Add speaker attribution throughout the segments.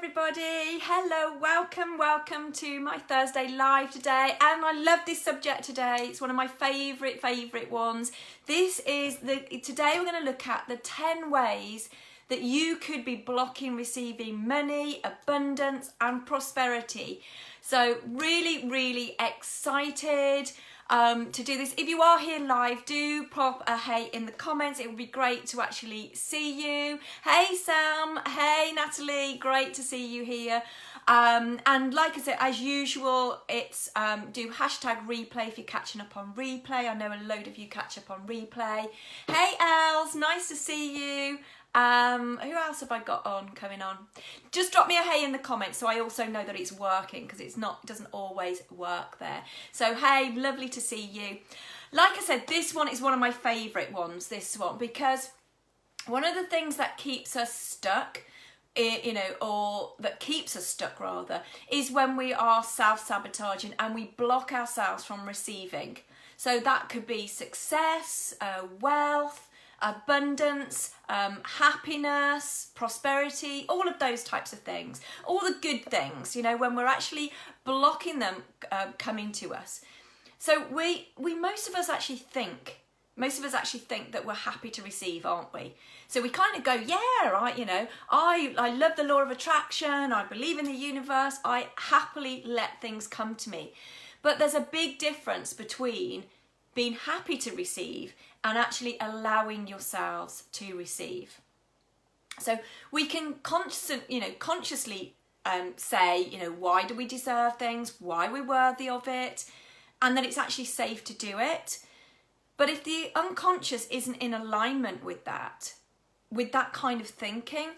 Speaker 1: everybody. Hello, welcome to my Thursday live today. And I love this subject today. It's one of my favorite ones. Today we're going to look at the 10 ways that you could be blocking receiving money, abundance and prosperity. So really excited to do this. If you are here live, do pop a hey in the comments. It would be great to actually see you. Hey Sam, hey Natalie, great to see you here. And like I said, as usual, it's do hashtag replay if you're catching up on replay. I know a load of you catch up on replay. Hey Els, nice to see you. Who else have I got coming on? Just drop me a hey in the comments so I also know that it's working, because it doesn't always work there. So hey, lovely to see you. Like I said, this one is one of my favourite ones, this one, because one of the things that keeps us stuck, or that keeps us stuck rather, is when we are self-sabotaging and we block ourselves from receiving. So that could be success, wealth, abundance, happiness, prosperity, all of those types of things, all the good things, when we're actually blocking them coming to us. So most of us actually think that we're happy to receive, aren't we? So we kind of go, yeah, right, I love the law of attraction, I believe in the universe, I happily let things come to me. But there's a big difference between being happy to receive and actually allowing yourselves to receive. So we can consciously say, why do we deserve things? Why we're worthy of it? And that it's actually safe to do it. But if the unconscious isn't in alignment with that kind of thinking,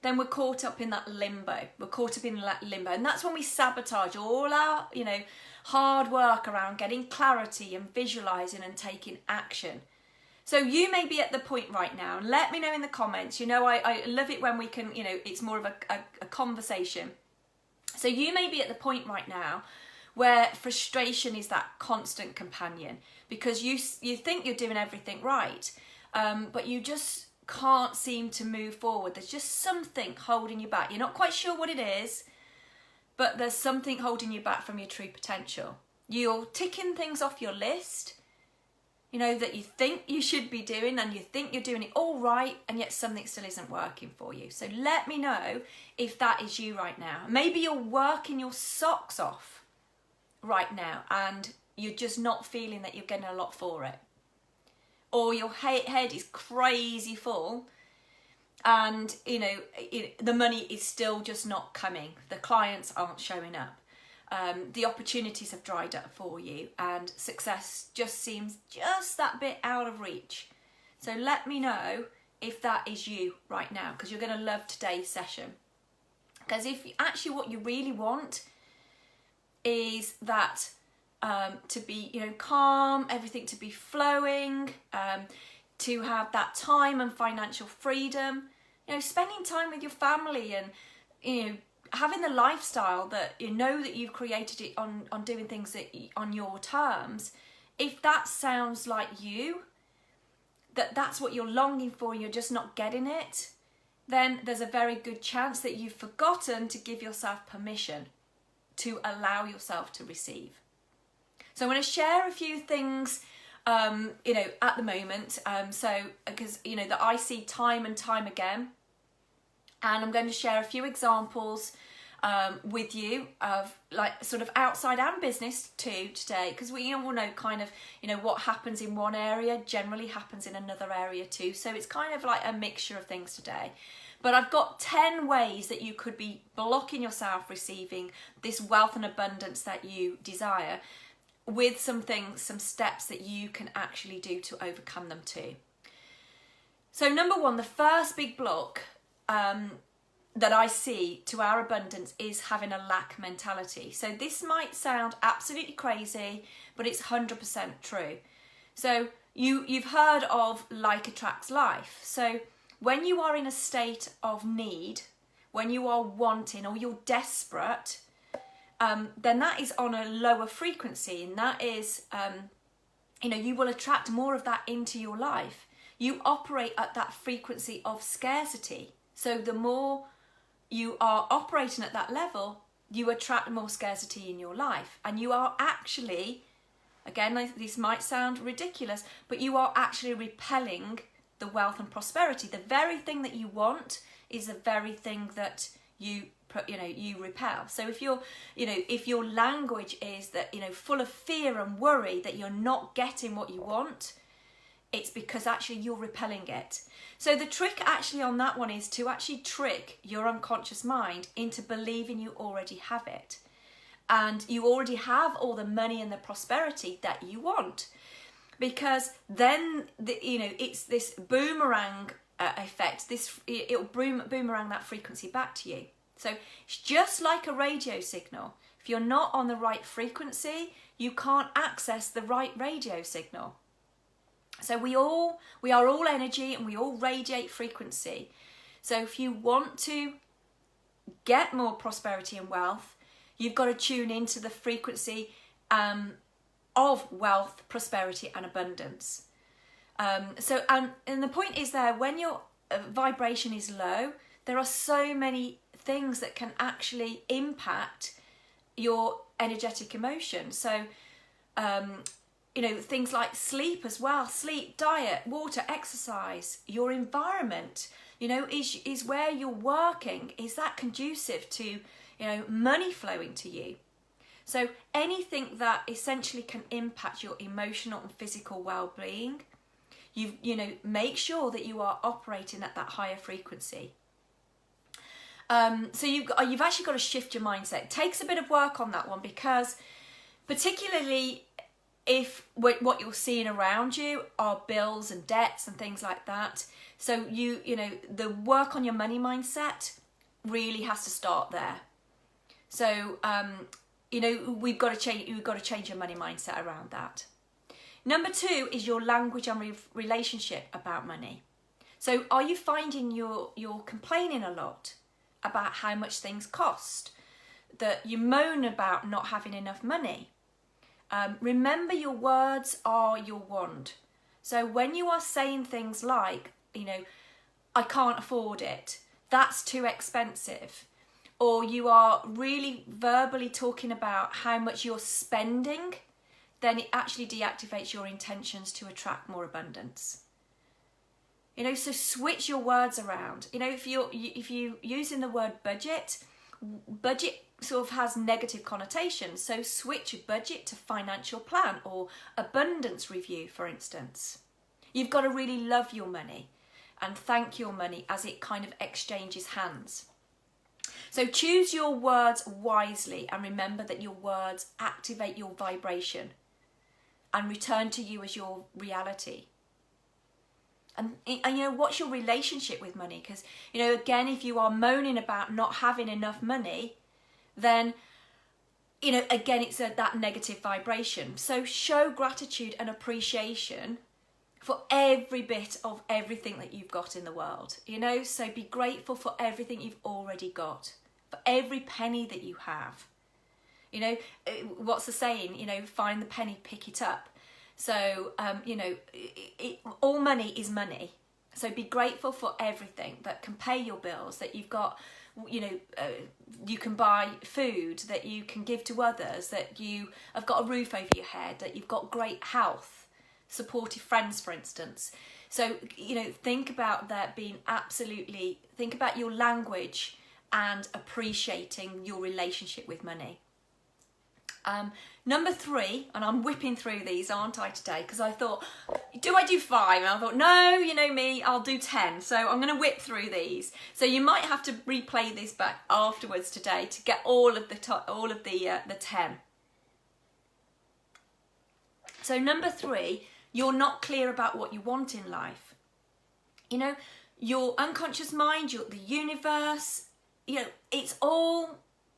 Speaker 1: then we're caught up in that limbo. And that's when we sabotage all our, hard work around getting clarity and visualizing and taking action. So you may be at the point right now, and let me know in the comments. I love it when we can, it's more of a conversation. So you may be at the point right now where frustration is that constant companion, because you think you're doing everything right, but you just can't seem to move forward. There's just something holding you back. You're not quite sure what it is, but there's something holding you back from your true potential. You're ticking things off your list, that you think you should be doing, and you think you're doing it all right, and yet something still isn't working for you. So let me know if that is you right now. Maybe you're working your socks off right now, and you're just not feeling that you're getting a lot for it. Or your head is crazy full, and the money is still just not coming. The clients aren't showing up. The opportunities have dried up for you, and success just seems just that bit out of reach. So let me know if that is you right now, because you're going to love today's session. Because if actually what you really want is that to be calm, everything to be flowing, to have that time and financial freedom, spending time with your family, and having the lifestyle that that you've created it on doing things on your terms. If that sounds like you, that's what you're longing for and you're just not getting it, then there's a very good chance that you've forgotten to give yourself permission to allow yourself to receive. So I'm going to share a few things at the moment, because that I see time and time again. And I'm going to share a few examples with you of sort of outside and business too today, because we all know kind of what happens in one area generally happens in another area too. So it's kind of like a mixture of things today. But I've got 10 ways that you could be blocking yourself receiving this wealth and abundance that you desire, with some steps that you can actually do to overcome them too. So number one, the first big block that I see to our abundance is having a lack mentality. So this might sound absolutely crazy, but it's 100% true. So you've heard of like attracts life. So when you are in a state of need, when you are wanting or you're desperate, then that is on a lower frequency, and that is, you will attract more of that into your life. You operate at that frequency of scarcity. So the more you are operating at that level, you attract more scarcity in your life. And you are actually, again, this might sound ridiculous, but you are actually repelling the wealth and prosperity. The very thing that you want is the very thing that you repel. So if your language is that, full of fear and worry that you're not getting what you want, it's because actually you're repelling it. So the trick actually on that one is to actually trick your unconscious mind into believing you already have it. And you already have all the money and the prosperity that you want. Because then, it's this boomerang effect. It'll boomerang that frequency back to you. So it's just like a radio signal. If you're not on the right frequency, you can't access the right radio signal. So we are all energy and we all radiate frequency. So if you want to get more prosperity and wealth, you've got to tune into the frequency of wealth, prosperity and abundance. And the point is there, when your vibration is low, there are so many things that can actually impact your energetic emotion. So, things like sleep as well, sleep, diet, water, exercise, your environment, is where you're working, is that conducive to, money flowing to you? So anything that essentially can impact your emotional and physical well-being, make sure that you are operating at that higher frequency. So you've actually got to shift your mindset. It takes a bit of work on that one, because particularly if what you're seeing around you are bills and debts and things like that. So the work on your money mindset really has to start there. So we've got to change your money mindset around that. Number 2 is your language and relationship about money. So are you finding you're complaining a lot about how much things cost, that you moan about not having enough money? Remember, your words are your wand. So when you are saying things like, I can't afford it, that's too expensive, or you are really verbally talking about how much you're spending, then it actually deactivates your intentions to attract more abundance. So switch your words around. If you're using the word budget sort of has negative connotations. So switch budget to financial plan or abundance review, for instance. You've got to really love your money and thank your money as it kind of exchanges hands. So choose your words wisely and remember that your words activate your vibration and return to you as your reality. And what's your relationship with money? Because, again, if you are moaning about not having enough money, then, again, it's that negative vibration. So show gratitude and appreciation for every bit of everything that you've got in the world. So be grateful for everything you've already got, for every penny that you have. What's the saying? Find the penny, pick it up. So, all money is money. So be grateful for everything that can pay your bills, that you've got, you can buy food, that you can give to others, that you have got a roof over your head, that you've got great health, supportive friends, for instance. So, think about that think about your language and appreciating your relationship with money. Number 3, and I'm whipping through these, aren't I, today? Because I thought, do I do 5? And I thought, no, you know me, I'll do 10. So I'm going to whip through these. So you might have to replay this back afterwards today to get all of the 10. So number 3, you're not clear about what you want in life. Your unconscious mind, the universe,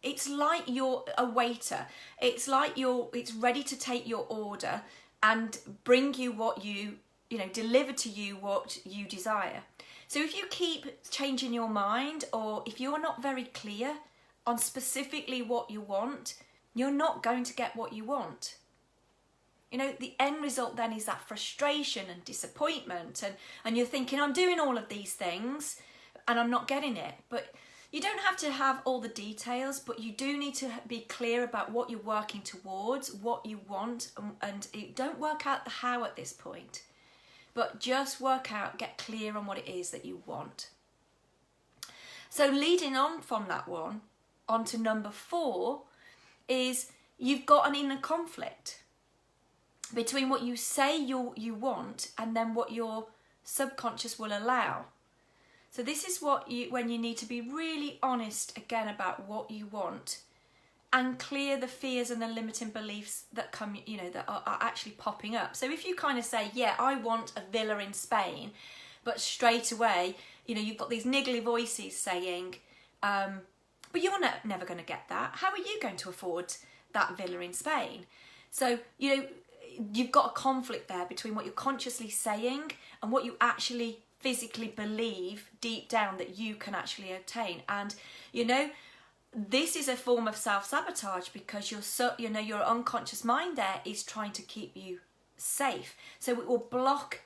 Speaker 1: it's like you're a waiter. It's like it's ready to take your order and bring you what deliver to you what you desire. So if you keep changing your mind, or if you're not very clear on specifically what you want, you're not going to get what you want. The end result then is that frustration and disappointment, and you're thinking, I'm doing all of these things and I'm not getting it. But You don't have to have all the details, but you do need to be clear about what you're working towards, what you want, and don't work out the how at this point, but just work out, get clear on what it is that you want. So leading on from that one, on to number 4, is you've got an inner conflict between what you say you want and then what your subconscious will allow. So this is when you need to be really honest again about what you want and clear the fears and the limiting beliefs that come, that are actually popping up. So if you kind of say, yeah, I want a villa in Spain, but straight away, you've got these niggly voices saying, but you're never going to get that. How are you going to afford that villa in Spain? So, you've got a conflict there between what you're consciously saying and what you actually physically believe deep down that you can actually obtain. And this is a form of self-sabotage because your unconscious mind there is trying to keep you safe, so it will block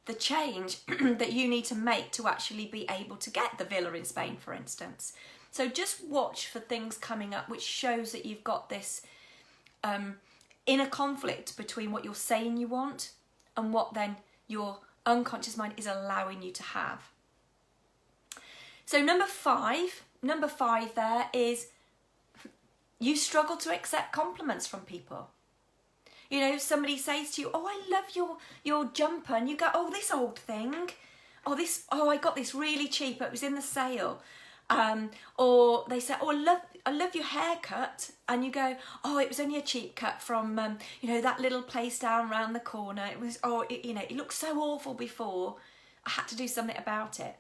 Speaker 1: the change that you need to make to actually be able to get the villa in Spain, for instance. So just watch for things coming up which shows that you've got this inner conflict between what you're saying you want and what then your unconscious mind is allowing you to have. So number five there is you struggle to accept compliments from people. Somebody says to you, oh, I love your jumper, and you go, oh, this old thing, I got this really cheap, it was in the sale. Or they say, oh, I love your haircut, and you go, oh, it was only a cheap cut from that little place down round the corner. It was, it looked so awful before, I had to do something about it.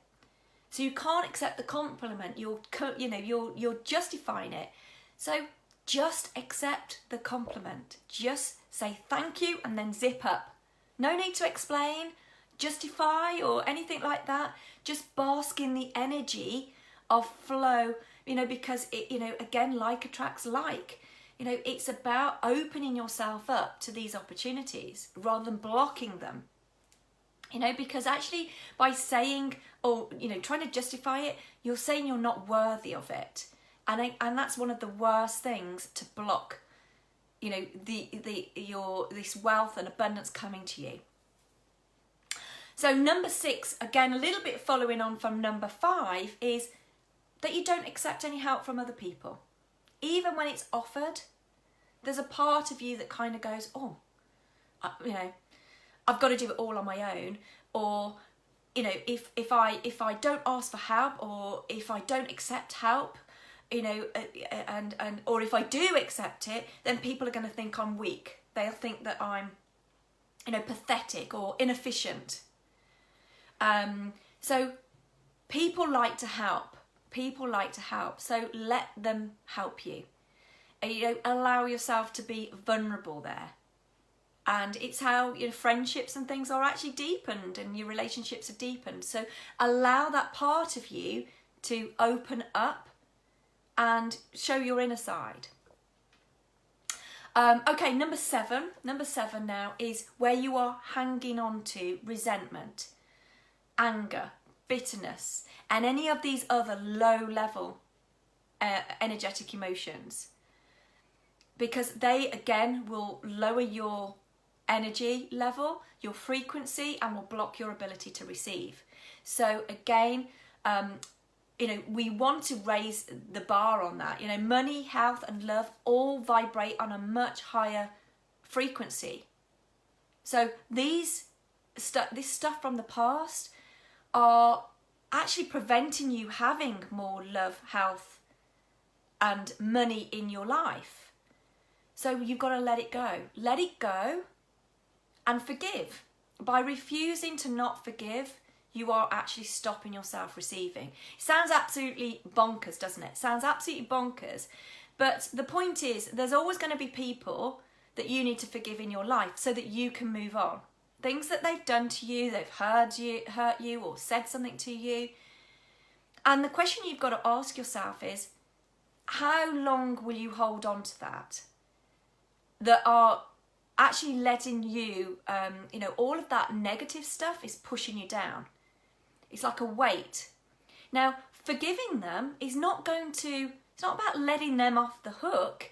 Speaker 1: So you can't accept the compliment. You're justifying it. So just accept the compliment. Just say thank you and then zip up. No need to explain, justify, or anything like that. Just bask in the energy of flow, because it, again, like attracts like. It's about opening yourself up to these opportunities rather than blocking them. Because actually by saying or trying to justify it, you're saying you're not worthy of it, and that's one of the worst things to block this wealth and abundance coming to you. So number 6, again, a little bit following on from number 5, is that you don't accept any help from other people. Even when it's offered, there's a part of you that kind of goes, I've got to do it all on my own. Or, if I don't ask for help, or if I don't accept help, or if I do accept it, then people are going to think I'm weak. They'll think that I'm, pathetic or inefficient. So people like to help. So let them help you. Allow yourself to be vulnerable there. And it's how your friendships and things are actually deepened and your relationships are deepened. So allow that part of you to open up and show your inner side. Okay, number 7 now is where you are hanging on to resentment, anger, bitterness, and any of these other low-level energetic emotions, because they again will lower your energy level, your frequency, and will block your ability to receive. So again, we want to raise the bar on that. Money, health, and love all vibrate on a much higher frequency. So this stuff from the past are actually preventing you having more love, health, and money in your life. So you've got to let it go. Let it go and forgive. By refusing to not forgive, you are actually stopping yourself receiving. It sounds absolutely bonkers, doesn't it? It sounds absolutely bonkers. But the point is, there's always going to be people that you need to forgive in your life so that you can move on. Things that they've done to you, they've hurt you, or said something to you. And the question you've got to ask yourself is, how long will you hold on to that are actually letting you, all of that negative stuff is pushing you down. It's like a weight. Now, forgiving them is not going to, it's not about letting them off the hook.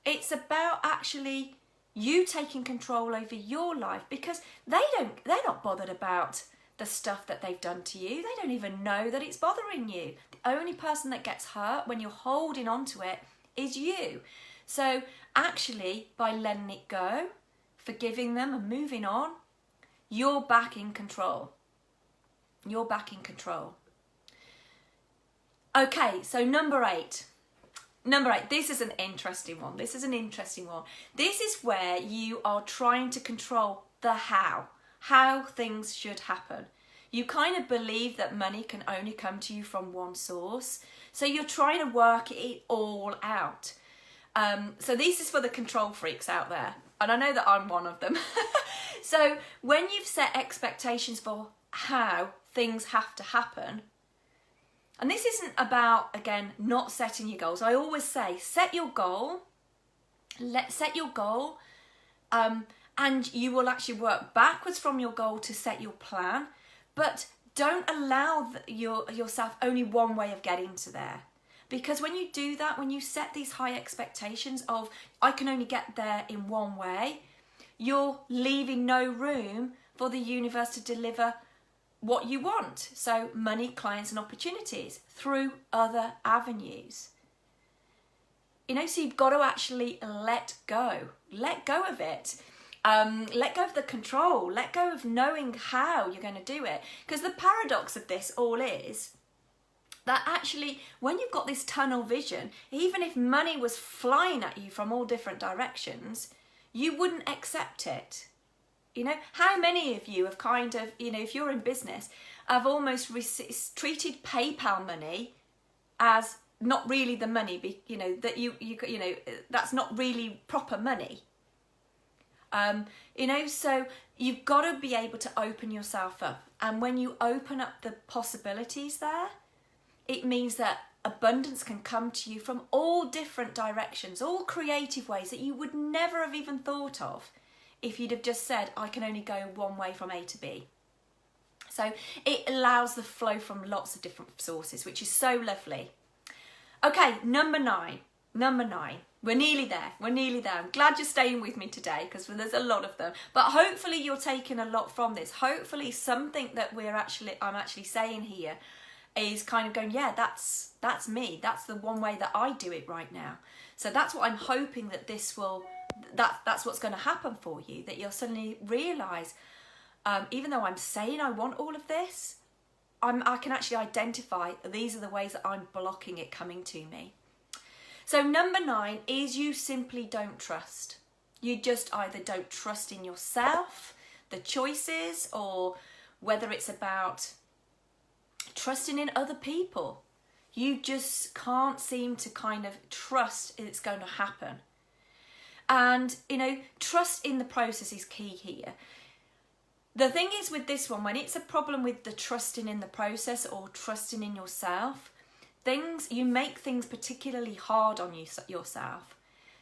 Speaker 1: It's about actually you taking control over your life, because they're not bothered about the stuff that they've done to you. They don't even know that it's bothering you. The only person that gets hurt when you're holding on to it is you. So actually, by letting it go, forgiving them and moving on, you're back in control. You're back in control. Okay, so number 8. Number 8, this is an interesting one. This is where you are trying to control the how things should happen. You kind of believe that money can only come to you from one source. So you're trying to work it all out. So this is for the control freaks out there. And I know that I'm one of them. So when you've set expectations for how things have to happen, and this isn't about, again, not setting your goals. I always say, set your goal, and you will actually work backwards from your goal to set your plan, but don't allow yourself only one way of getting to there. Because when you do that, when you set these high expectations of, I can only get there in one way, you're leaving no room for the universe to deliver what you want. So money, clients and opportunities through other avenues. So you've got to actually let go of it. Let go of the control, let go of knowing how you're going to do it. Because the paradox of this all is that actually when you've got this tunnel vision, even if money was flying at you from all different directions, you wouldn't accept it. How many of you have kind of, if you're in business, have almost treated PayPal money as not really the money, that you that's not really proper money. So you've got to be able to open yourself up. And when you open up the possibilities there, it means that abundance can come to you from all different directions, all creative ways that you would never have even thought of if you'd have just said, I can only go one way from A to B. So it allows the flow from lots of different sources, which is so lovely. Okay, number 9. We're nearly there. I'm glad you're staying with me today, because there's a lot of them. But hopefully you're taking a lot from this. Hopefully something that I'm actually saying here is kind of going, yeah, that's me. That's the one way that I do it right now. So that's what I'm hoping that that's what's going to happen for you, that you'll suddenly realise, even though I'm saying I want all of this, I can actually identify these are the ways that I'm blocking it coming to me. So number 9 is you simply don't trust. You just either don't trust in yourself, the choices, or whether it's about trusting in other people. You just can't seem to kind of trust it's going to happen. And, trust in the process is key here. The thing is with this one, when it's a problem with the trusting in the process or trusting in yourself, you make things particularly hard on yourself.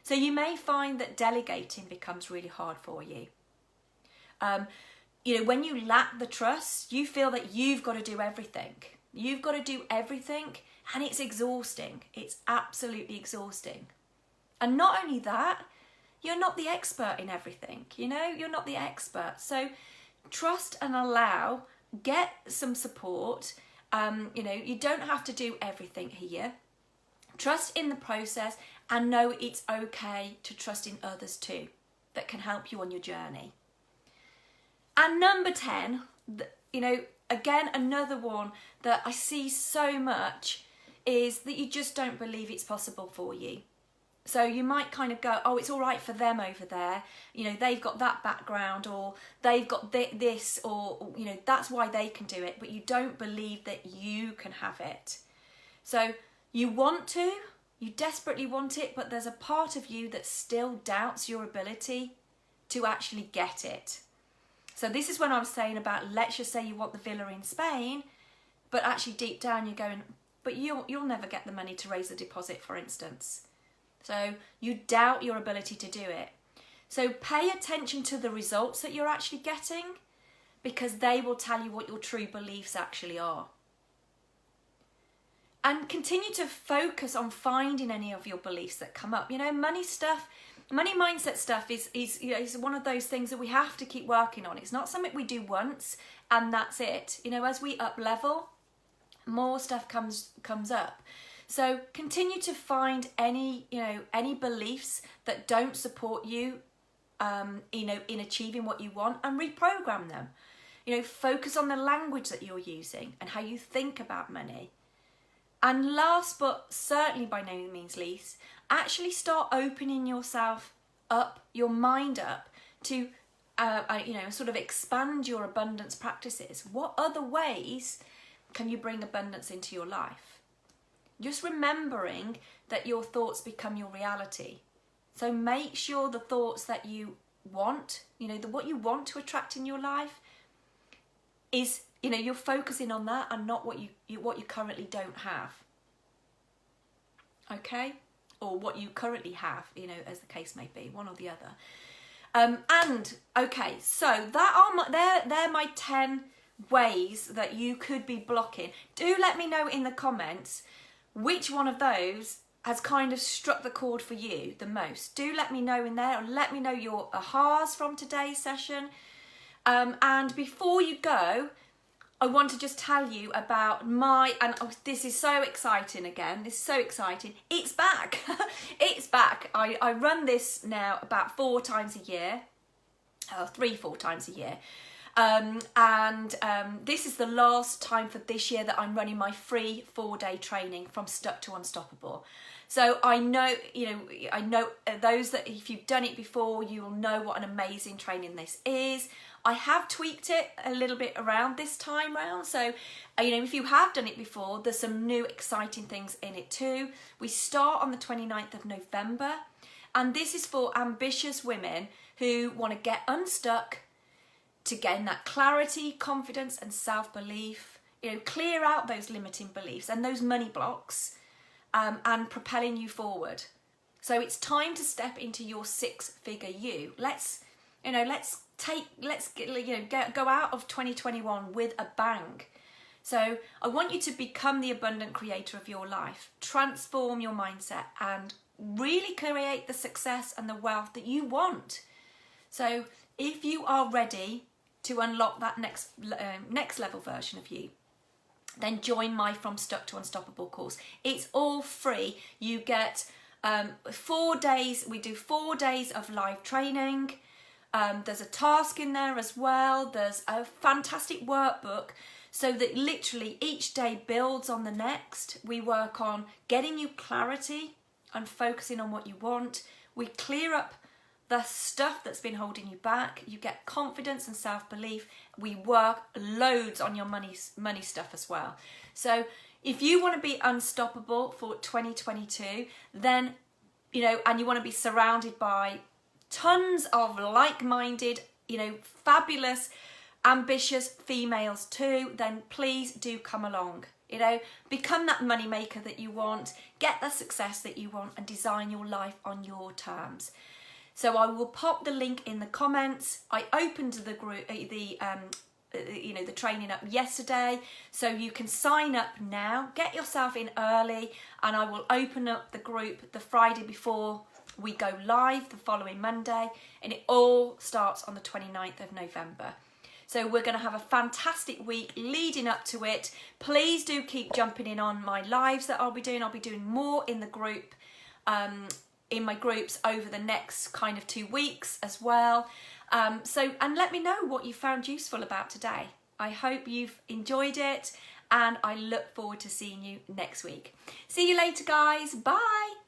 Speaker 1: So you may find that delegating becomes really hard for you. When you lack the trust, you feel that you've got to do everything. You've got to do everything, and it's exhausting. It's absolutely exhausting. And not only that, you're not the expert in everything. You're not the expert. So trust and allow, get some support. You don't have to do everything here. Trust in the process and know it's okay to trust in others too that can help you on your journey. And number 10, again, another one that I see so much is that you just don't believe it's possible for you. So you might kind of go, oh, it's all right for them over there. They've got that background, or they've got this, or, that's why they can do it. But you don't believe that you can have it. So you desperately want it, but there's a part of you that still doubts your ability to actually get it. So this is when I was saying about, let's just say you want the villa in Spain, but actually deep down you're going, but you'll never get the money to raise the deposit, for instance. So you doubt your ability to do it. So pay attention to the results that you're actually getting, because they will tell you what your true beliefs actually are. And continue to focus on finding any of your beliefs that come up. You know, money mindset stuff is one of those things that we have to keep working on. It's not something we do once and that's it. You know, as we up level, more stuff comes up. So continue to find any beliefs that don't support you, in achieving what you want, and reprogram them. You know, focus on the language that you're using and how you think about money. And last but certainly by no means least, actually start opening yourself up, your mind up to, sort of expand your abundance practices. What other ways can you bring abundance into your life? Just remembering that your thoughts become your reality. So make sure the thoughts that you want, what you want to attract in your life is, you're focusing on that and not what you currently don't have. Okay? Or what you currently have, as the case may be, one or the other. So they're my 10 ways that you could be blocking. Do let me know in the comments which one of those has kind of struck the chord for you the most. Do let me know in there, and let me know your ahas from today's session. And before you go, I want to just tell you about this is so exciting again. This is so exciting. It's back. It's back. I run this now about 4 times a year. 3-4 times a year. This is the last time for this year that I'm running my free 4-day training from Stuck to Unstoppable. So I know those that if you've done it before, you will know what an amazing training this is. I have tweaked it a little bit around this time round. So, if you have done it before, there's some new exciting things in it too. We start on the 29th of November. And this is for ambitious women who want to get unstuck, to gain that clarity, confidence and self-belief, clear out those limiting beliefs and those money blocks, and propelling you forward. So it's time to step into your 6-figure you. Let's go out of 2021 with a bang. So I want you to become the abundant creator of your life, transform your mindset and really create the success and the wealth that you want. So if you are ready to unlock that next level version of you, then join my From Stuck to Unstoppable course. It's all free. You get 4 days. We do 4 days of live training. There's a task in there as well. There's a fantastic workbook so that literally each day builds on the next. We work on getting you clarity and focusing on what you want. We clear up the stuff that's been holding you back. You get confidence and self-belief. We work loads on your money stuff as well. So if you want to be unstoppable for 2022, then, and you want to be surrounded by tons of like-minded, fabulous, ambitious females too, then please do come along. Become that money maker that you want, get the success that you want, and design your life on your terms. So I will pop the link in the comments. I opened the group, the training up yesterday, so you can sign up now, get yourself in early, and I will open up the group the Friday before we go live the following Monday, and it all starts on the 29th of November. So we're going to have a fantastic week leading up to it. Please do keep jumping in on my lives that I'll be doing. I'll be doing more in the group, in my groups over the next kind of 2 weeks as well. And let me know what you found useful about today. I hope you've enjoyed it, and I look forward to seeing you next week. See you later, guys. Bye.